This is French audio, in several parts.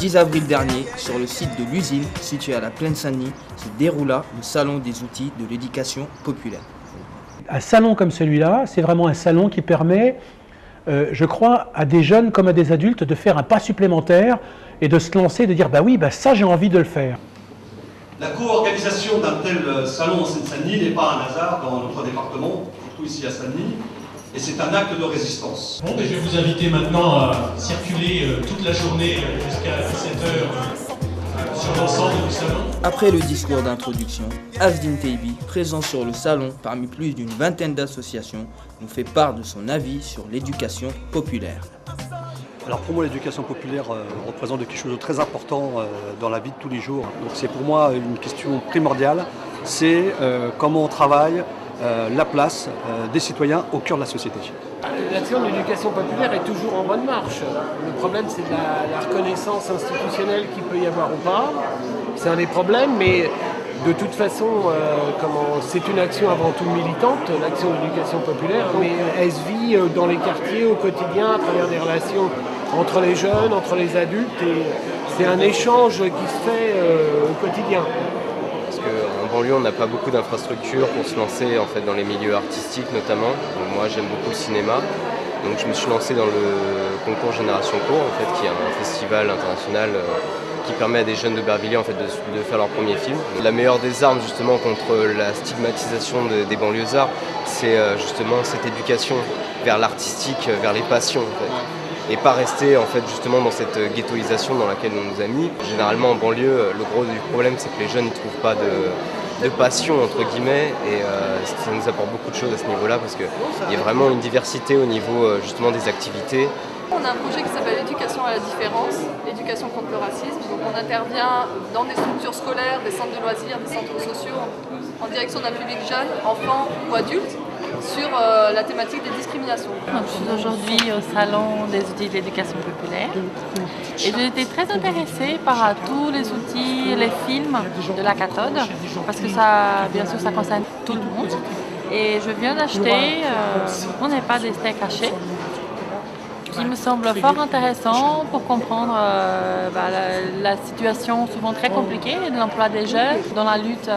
10 avril dernier, sur le site de l'usine, situé à la Plaine Saint-Denis, se déroula le Salon des outils de l'éducation populaire. Un salon comme celui-là, c'est vraiment un salon qui permet, je crois, à des jeunes comme à des adultes de faire un pas supplémentaire et de se lancer, de dire bah oui, bah ça j'ai envie de le faire. La co-organisation d'un tel salon en Seine-Saint-Denis n'est pas un hasard dans notre département, surtout ici à Saint-Denis, et c'est un acte de résistance. Bon, je vais vous inviter maintenant à circuler toute la journée jusqu'à 17h sur l'ensemble du salon. Après le discours d'introduction, Asdin Teibi, présent sur le salon parmi plus d'une vingtaine d'associations, nous fait part de son avis sur l'éducation populaire. Alors pour moi, l'éducation populaire représente quelque chose de très important dans la vie de tous les jours. Donc c'est pour moi une question primordiale, c'est comment on travaille la place des citoyens au cœur de la société. L'action de l'éducation populaire est toujours en bonne marche. Le problème, c'est la reconnaissance institutionnelle qu'il peut y avoir ou pas. C'est un des problèmes, mais de toute façon, c'est une action avant tout militante, l'action de l'éducation populaire, mais elle se vit dans les quartiers au quotidien à travers des relations entre les jeunes, entre les adultes, et c'est un échange qui se fait au quotidien. Parce qu'en banlieue, on n'a pas beaucoup d'infrastructures pour se lancer en fait, dans les milieux artistiques notamment. Donc, moi, j'aime beaucoup le cinéma. Donc je me suis lancé dans le concours Génération Court, en fait, qui est un festival international qui permet à des jeunes de Bervilliers en fait, de faire leur premier film. La meilleure des armes justement contre la stigmatisation des banlieusards, c'est justement cette éducation vers l'artistique, vers les passions. En fait. Et pas rester en fait justement dans cette ghettoisation dans laquelle on nous a mis. Généralement en banlieue, le gros du problème c'est que les jeunes ne trouvent pas de passion entre guillemets et ça nous apporte beaucoup de choses à ce niveau-là parce qu'il y a vraiment une diversité au niveau justement des activités. On a un projet qui s'appelle l'éducation à la différence, l'éducation contre le racisme. Donc on intervient dans des structures scolaires, des centres de loisirs, des centres sociaux, en direction d'un public jeune, enfant ou adulte, sur la thématique des discriminations. Je suis aujourd'hui au salon des outils de l'éducation populaire et j'ai été très intéressée par tous les outils, les films de la cathode parce que ça, bien sûr, ça concerne tout le monde. Et je viens d'acheter On n'est pas des steaks hachés, qui me semble fort intéressant pour comprendre la situation souvent très compliquée de l'emploi des jeunes dans la lutte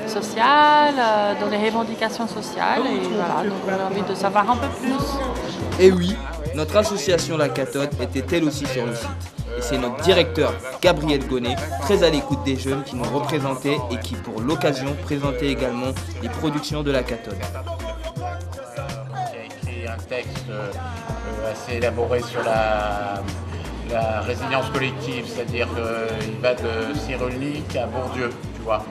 sociale, dans les revendications sociales et voilà, donc j'ai envie de savoir un peu plus. Et oui, notre association La Cathode était elle aussi sur le site. Et c'est notre directeur, Gabriel Gonnet, très à l'écoute des jeunes qui nous représentaient et qui pour l'occasion présentait également les productions de La Cathode. Qui a écrit un texte assez élaboré sur la résilience collective, c'est-à-dire qu'il va de Cyrulnik à Bourdieu, tu vois.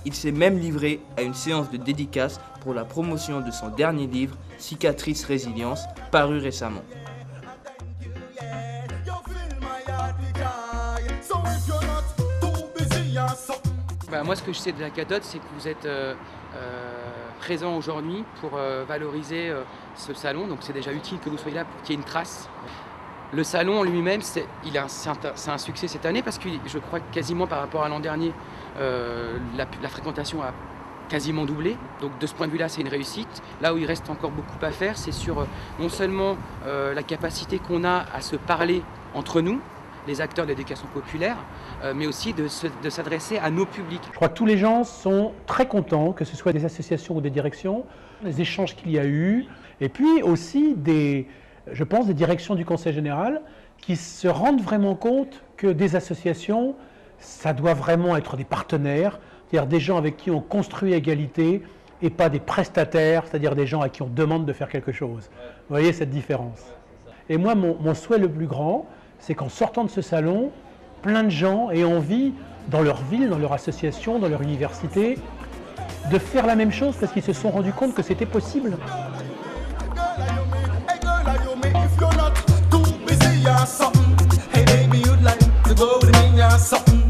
Il s'est même livré à une séance de dédicace pour la promotion de son dernier livre, Cicatrice Résilience, paru récemment. Moi, ce que je sais de La Cathode, c'est que vous êtes présent aujourd'hui pour valoriser ce salon. Donc c'est déjà utile que vous soyez là pour qu'il y ait une trace. Le salon en lui-même, c'est un succès cette année parce que je crois que quasiment par rapport à l'an dernier, la fréquentation a quasiment doublé. Donc de ce point de vue-là, c'est une réussite. Là où il reste encore beaucoup à faire, c'est sur non seulement la capacité qu'on a à se parler entre nous, les acteurs de l'éducation populaire, mais aussi de s'adresser à nos publics. Je crois que tous les gens sont très contents, que ce soit des associations ou des directions, les échanges qu'il y a eu, et puis aussi je pense, des directions du Conseil général qui se rendent vraiment compte que des associations, ça doit vraiment être des partenaires, c'est-à-dire des gens avec qui on construit égalité et pas des prestataires, c'est-à-dire des gens à qui on demande de faire quelque chose. Vous voyez cette différence. Et moi, mon souhait le plus grand, c'est qu'en sortant de ce salon, plein de gens aient envie, dans leur ville, dans leur association, dans leur université, de faire la même chose parce qu'ils se sont rendus compte que c'était possible. Something. Hey baby, you'd like to go with me or something.